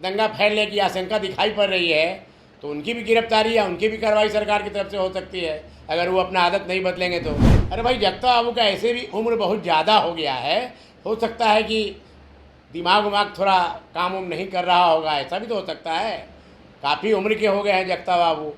दंगा फैलने की आशंका दिखाई पड़ रही है तो उनकी भी गिरफ्तारी या उनकी भी कार्रवाई सरकार की तरफ से हो सकती है, अगर वो अपना आदत नहीं बदलेंगे तो। अरे भाई, जगता बाबू का ऐसे भी उम्र बहुत ज़्यादा हो गया है, हो सकता है कि दिमाग उमाग थोड़ा काम उम नहीं कर रहा होगा, ऐसा भी तो हो सकता है। काफ़ी उम्र के हो गए हैं जगता बाबू,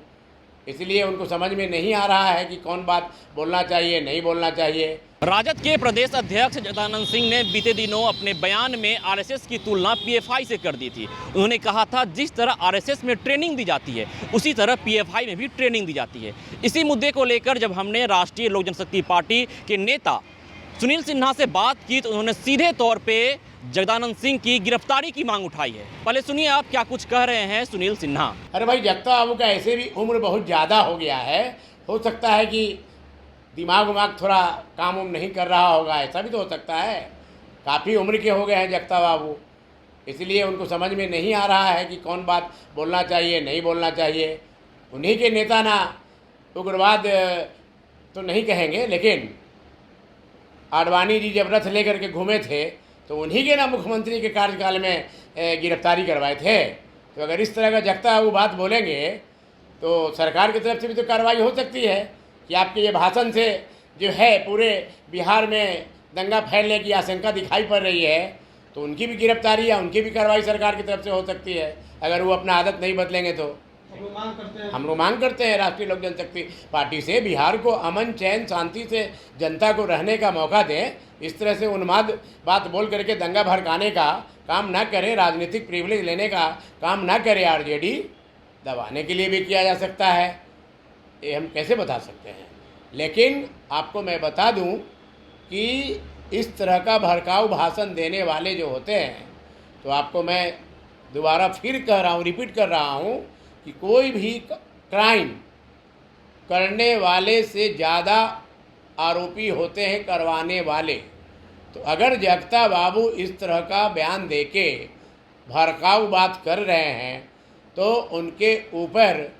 इसलिए उनको समझ में नहीं आ रहा है कि कौन बात बोलना चाहिए, नहीं बोलना चाहिए। राजद के प्रदेश अध्यक्ष जगदानंद सिंह ने बीते दिनों अपने बयान में आरएसएस की तुलना पीएफआई से कर दी थी। उन्होंने कहा था जिस तरह आरएसएस में ट्रेनिंग दी जाती है उसी तरह पीएफआई में भी ट्रेनिंग दी जाती है। इसी मुद्दे को लेकर जब हमने राष्ट्रीय लोक जनशक्ति पार्टी के नेता सुनील सिन्हा से बात की तो उन्होंने सीधे तौर पे जगदानंद सिंह की गिरफ्तारी की मांग उठाई है। पहले सुनिए आप क्या कुछ कह रहे हैं सुनील सिन्हा। अरे भाई, जगता बाबू का ऐसे भी उम्र बहुत ज़्यादा हो गया है, हो सकता है कि दिमाग उमाग थोड़ा काम उम नहीं कर रहा होगा, ऐसा भी तो हो सकता है। काफ़ी उम्र के हो गए हैं जगता बाबू, इसलिए उनको समझ में नहीं आ रहा है कि कौन बात बोलना चाहिए, नहीं बोलना चाहिए। उन्हीं के नेता ना उग्रवाद तो नहीं कहेंगे, लेकिन आडवाणी जी जब रथ लेकर के घूमे थे तो उन्हीं के ना मुख्यमंत्री के कार्यकाल में गिरफ्तारी करवाए थे। तो अगर इस तरह का जगता बाबू बात बोलेंगे तो सरकार की तरफ से भी तो कार्रवाई हो सकती है कि आपके ये भाषण से जो है पूरे बिहार में दंगा फैलने की आशंका दिखाई पड़ रही है, तो उनकी भी गिरफ्तारी या उनकी भी कार्रवाई सरकार की तरफ से हो सकती है, अगर वो अपना आदत नहीं बदलेंगे तो। हम लोग मांग करते हैं राष्ट्रीय लोक जनशक्ति पार्टी से, बिहार को अमन चैन शांति से जनता को रहने का मौका दें। इस तरह से उन्माद बात बोल करके दंगा भड़काने का काम ना करें, राजनीतिक प्रिविलेज लेने का काम ना करें। आरजेडी दबाने के लिए भी किया जा सकता है, ये हम कैसे बता सकते हैं। लेकिन आपको मैं बता दूं कि इस तरह का भड़काऊ भाषण देने वाले जो होते हैं, तो आपको मैं दोबारा फिर कह रहा हूँ, रिपीट कर रहा हूँ कि कोई भी क्राइम करने वाले से ज़्यादा आरोपी होते हैं करवाने वाले। तो अगर जगता बाबू इस तरह का बयान देके भड़काऊ बात कर रहे हैं तो उनके ऊपर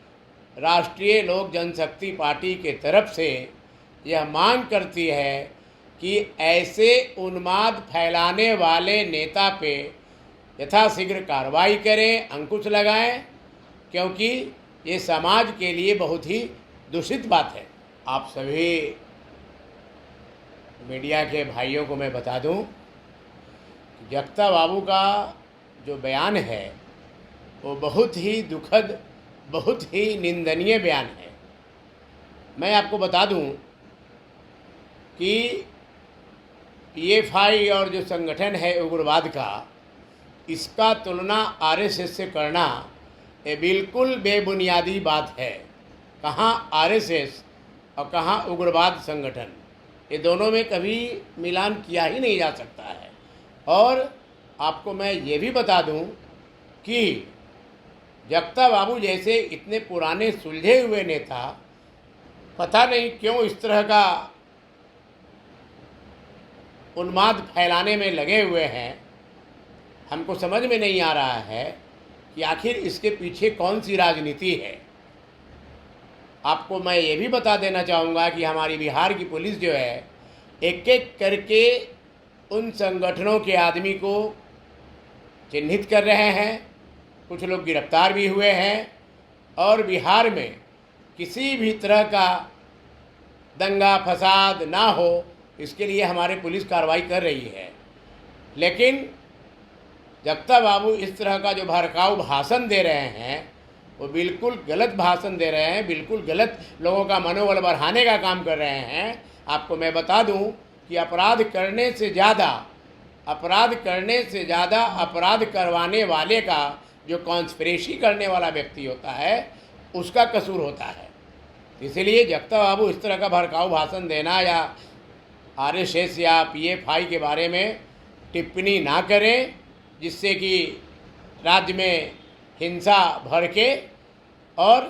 राष्ट्रीय लोक जनशक्ति पार्टी के तरफ से यह मांग करती है कि ऐसे उन्माद फैलाने वाले नेता पे यथाशीघ्र कार्रवाई करें, अंकुश लगाएं, क्योंकि ये समाज के लिए बहुत ही दूषित बात है। आप सभी मीडिया के भाइयों को मैं बता दूं कि जगता बाबू का जो बयान है वो बहुत ही दुखद, बहुत ही निंदनीय बयान है। मैं आपको बता दूं कि पीएफआई और जो संगठन है उग्रवाद का, इसका तुलना आरएसएस से करना ये बिल्कुल बेबुनियादी बात है। कहाँ आरएसएस और कहाँ उग्रवाद संगठन, ये दोनों में कभी मिलान किया ही नहीं जा सकता है। और आपको मैं ये भी बता दूं कि जगता बाबू जैसे इतने पुराने सुलझे हुए नेता पता नहीं क्यों इस तरह का उन्माद फैलाने में लगे हुए हैं। हमको समझ में नहीं आ रहा है कि आखिर इसके पीछे कौन सी राजनीति है। आपको मैं ये भी बता देना चाहूँगा कि हमारी बिहार की पुलिस जो है एक एक करके उन संगठनों के आदमी को चिन्हित कर रहे हैं, कुछ लोग गिरफ्तार भी हुए हैं, और बिहार में किसी भी तरह का दंगा फसाद ना हो इसके लिए हमारी पुलिस कार्रवाई कर रही है। लेकिन जगता बाबू इस तरह का जो भड़काऊ भाषण दे रहे हैं वो बिल्कुल गलत भाषण दे रहे हैं, बिल्कुल गलत लोगों का मनोबल बढ़ाने का काम कर रहे हैं। आपको मैं बता दूं कि अपराध करने से ज़्यादा अपराध करवाने वाले का जो कॉन्स्पिरेसी करने वाला व्यक्ति होता है उसका कसूर होता है। इसलिए जगता बाबू इस तरह का भड़काऊ भाषण देना या आरएसएस या पीएफआई के बारे में टिप्पणी ना करें, जिससे कि राज्य में हिंसा भड़के और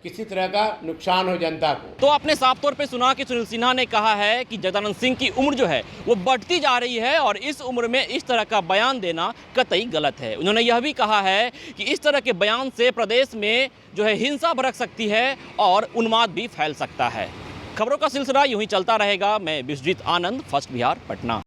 किसी तरह का नुकसान हो जनता को। तो आपने साफ तौर पे सुना कि सुनील सिन्हा ने कहा है कि जगदानंद सिंह की उम्र जो है वो बढ़ती जा रही है और इस उम्र में इस तरह का बयान देना कतई गलत है। उन्होंने यह भी कहा है कि इस तरह के बयान से प्रदेश में जो है हिंसा भड़क सकती है और उन्माद भी फैल सकता है। खबरों का सिलसिला यूं ही चलता रहेगा। मैं विश्वजीत आनंद, फर्स्ट बिहार, पटना।